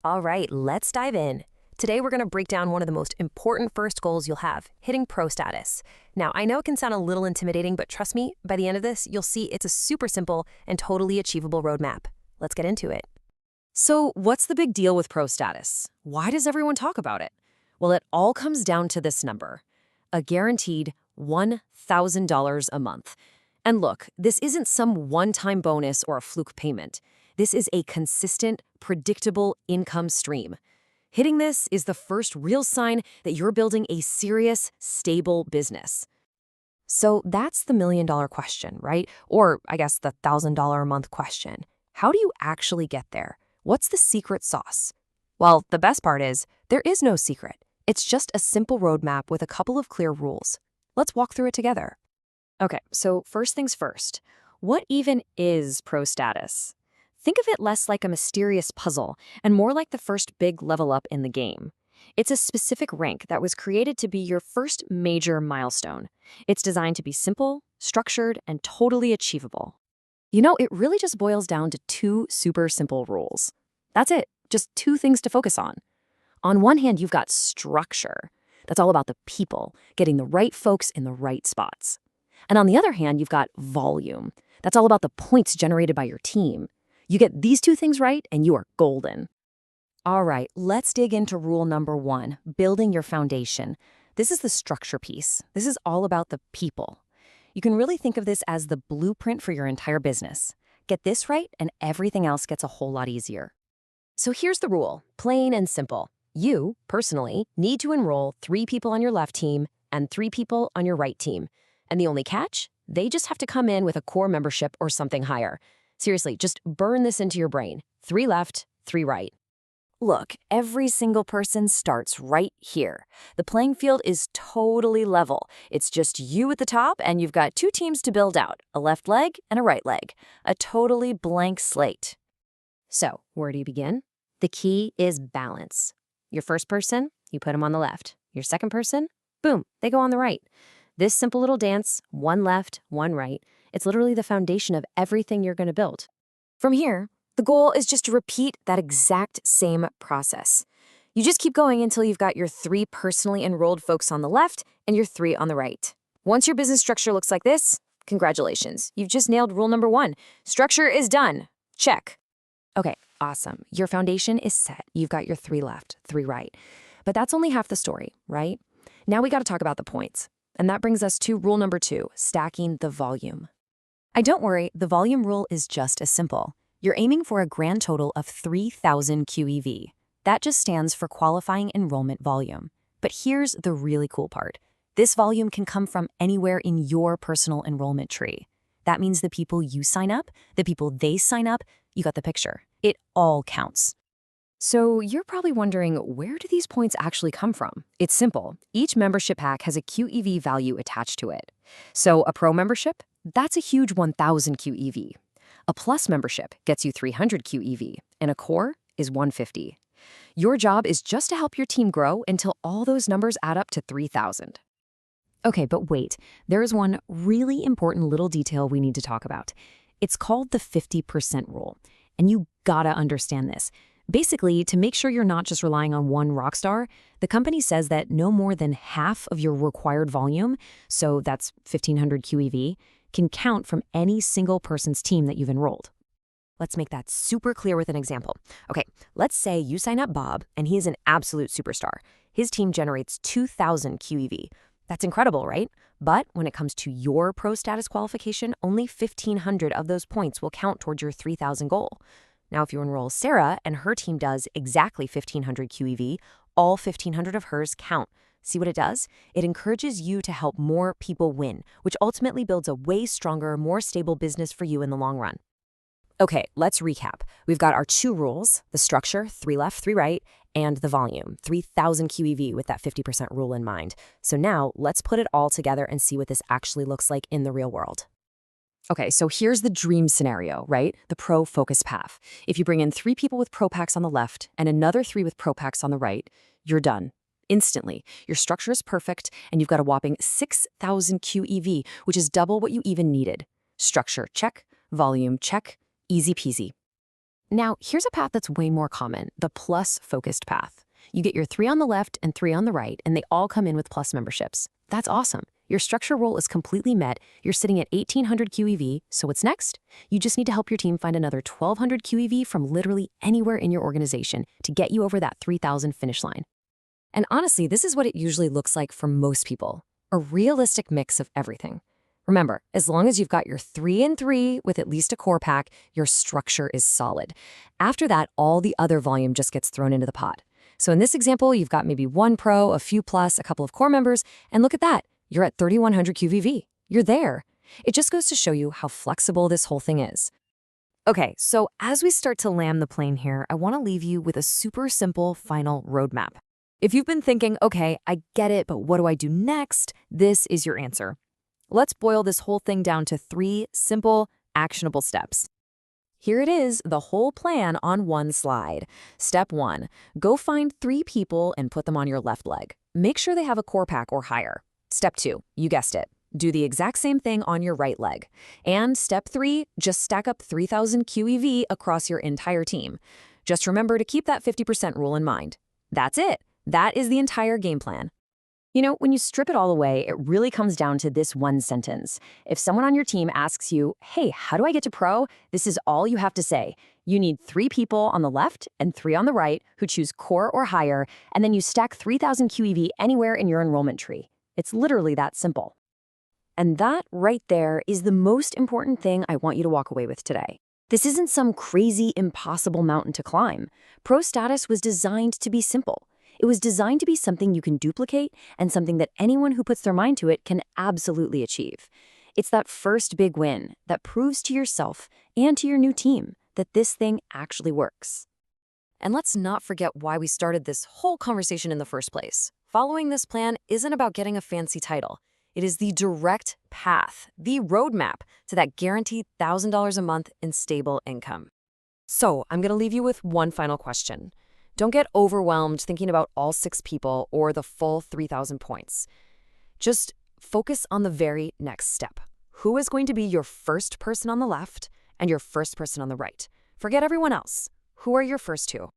All right, let's dive in. Today, we're going to break down one of the most important first goals you'll have, hitting pro status. Now, I know it can sound a little intimidating, but trust me, by the end of this, you'll see it's a super simple and totally achievable roadmap. Let's get into it. So, what's the big deal with pro status? Why does everyone talk about it? Well, it all comes down to this number, a guaranteed $1,000 a month. And look, this isn't some one-time bonus or a fluke payment. This is a consistent, predictable income stream. Hitting this is the first real sign that you're building a serious, stable business. So that's the million-dollar question, right? Or I guess the $1,000 a month question. How do you actually get there? What's the secret sauce? Well, the best part is, there is no secret. It's just a simple roadmap with a couple of clear rules. Let's walk through it together. Okay, so first things first. What even is pro status? Think of it less like a mysterious puzzle and more like the first big level up in the game. It's a specific rank that was created to be your first major milestone. It's designed to be simple, structured, and totally achievable. It really just boils down to two super simple rules. That's it, just two things to focus on. On one hand, you've got structure. That's all about the people, getting the right folks in the right spots. And on the other hand, you've got volume. That's all about the points generated by your team. You get these two things right, and you are golden. All right, let's dig into rule number one, building your foundation. This is the structure piece. This is all about the people. You can really think of this as the blueprint for your entire business. Get this right, and everything else gets a whole lot easier. So here's the rule, plain and simple. You, personally, need to enroll 3 people on your left team and 3 people on your right team. And the only catch? They just have to come in with a core membership or something higher. Seriously, just burn this into your brain. 3 left, 3 right. Look, every single person starts right here. The playing field is totally level. It's just you at the top, and you've got 2 teams to build out, a left leg and a right leg. A totally blank slate. So, where do you begin? The key is balance. Your first person, you put them on the left. Your second person, boom, they go on the right. This simple little dance, 1 left, 1 right, it's literally the foundation of everything you're going to build. From here, the goal is just to repeat that exact same process. You just keep going until you've got your 3 personally enrolled folks on the left and your 3 on the right. Once your business structure looks like this, congratulations. You've just nailed rule number 1. Structure is done. Check. Okay, awesome. Your foundation is set. You've got your 3 left, 3 right. But that's only half the story, right? Now we got to talk about the points. And that brings us to rule number 2, stacking the volume. And don't worry, the volume rule is just as simple. You're aiming for a grand total of 3,000 QEV. That just stands for qualifying enrollment volume. But here's the really cool part. This volume can come from anywhere in your personal enrollment tree. That means the people you sign up, the people they sign up, you got the picture. It all counts. So you're probably wondering, where do these points actually come from? It's simple. Each membership pack has a QEV value attached to it. So a pro membership, that's a huge 1,000 QEV. A plus membership gets you 300 QEV, and a core is 150. Your job is just to help your team grow until all those numbers add up to 3,000. Okay, but wait, there is one really important little detail we need to talk about. It's called the 50% rule, and you gotta understand this. Basically, to make sure you're not just relying on one rock star, the company says that no more than half of your required volume, so that's 1,500 QEV, can count from any single person's team that you've enrolled. Let's make that super clear with an example. Okay, let's say you sign up Bob, and he is an absolute superstar. His team generates 2,000 QEV. That's incredible, right? But when it comes to your pro status qualification, only 1,500 of those points will count towards your 3,000 goal. Now, if you enroll Sarah and her team does exactly 1,500 QEV, all 1,500 of hers count. See what it does? It encourages you to help more people win, which ultimately builds a way stronger, more stable business for you in the long run. Okay, let's recap. We've got our 2 rules, the structure, 3 left, 3 right, and the volume, 3,000 QEV with that 50% rule in mind. So now let's put it all together and see what this actually looks like in the real world. Okay, so here's the dream scenario, right? The pro focus path. If you bring in 3 people with pro packs on the left and another 3 with pro packs on the right, you're done. Instantly. Your structure is perfect, and you've got a whopping 6,000 QEV, which is double what you even needed. Structure, check. Volume, check. Easy peasy. Now, here's a path that's way more common, the plus-focused path. You get your 3 on the left and 3 on the right, and they all come in with plus memberships. That's awesome. Your structure role is completely met. You're sitting at 1,800 QEV, so what's next? You just need to help your team find another 1,200 QEV from literally anywhere in your organization to get you over that 3,000 finish line. And honestly, this is what it usually looks like for most people, a realistic mix of everything. Remember, as long as you've got your 3 and 3 with at least a core pack, your structure is solid. After that, all the other volume just gets thrown into the pot. So in this example, you've got maybe 1 pro, a few plus, a couple of core members, and look at that. You're at 3,100 QVV. You're there. It just goes to show you how flexible this whole thing is. Okay, so as we start to land the plane here, I want to leave you with a super simple final roadmap. If you've been thinking, okay, I get it, but what do I do next? This is your answer. Let's boil this whole thing down to 3 simple, actionable steps. Here it is, the whole plan on one slide. Step 1, go find 3 people and put them on your left leg. Make sure they have a core pack or higher. Step 2, you guessed it. Do the exact same thing on your right leg. And step 3, just stack up 3,000 QEV across your entire team. Just remember to keep that 50% rule in mind. That's it. That is the entire game plan. You know, when you strip it all away, it really comes down to this one sentence. If someone on your team asks you, hey, how do I get to pro? This is all you have to say. You need 3 people on the left and 3 on the right who choose core or higher, and then you stack 3,000 QEV anywhere in your enrollment tree. It's literally that simple. And that right there is the most important thing I want you to walk away with today. This isn't some crazy, impossible mountain to climb. Pro status was designed to be simple. It was designed to be something you can duplicate and something that anyone who puts their mind to it can absolutely achieve. It's that first big win that proves to yourself and to your new team that this thing actually works. And let's not forget why we started this whole conversation in the first place. Following this plan isn't about getting a fancy title. It is the direct path, the roadmap to that guaranteed $1,000 a month in stable income. So I'm going to leave you with one final question. Don't get overwhelmed thinking about all 6 people or the full 3,000 points. Just focus on the very next step. Who is going to be your first person on the left and your first person on the right? Forget everyone else. Who are your first 2?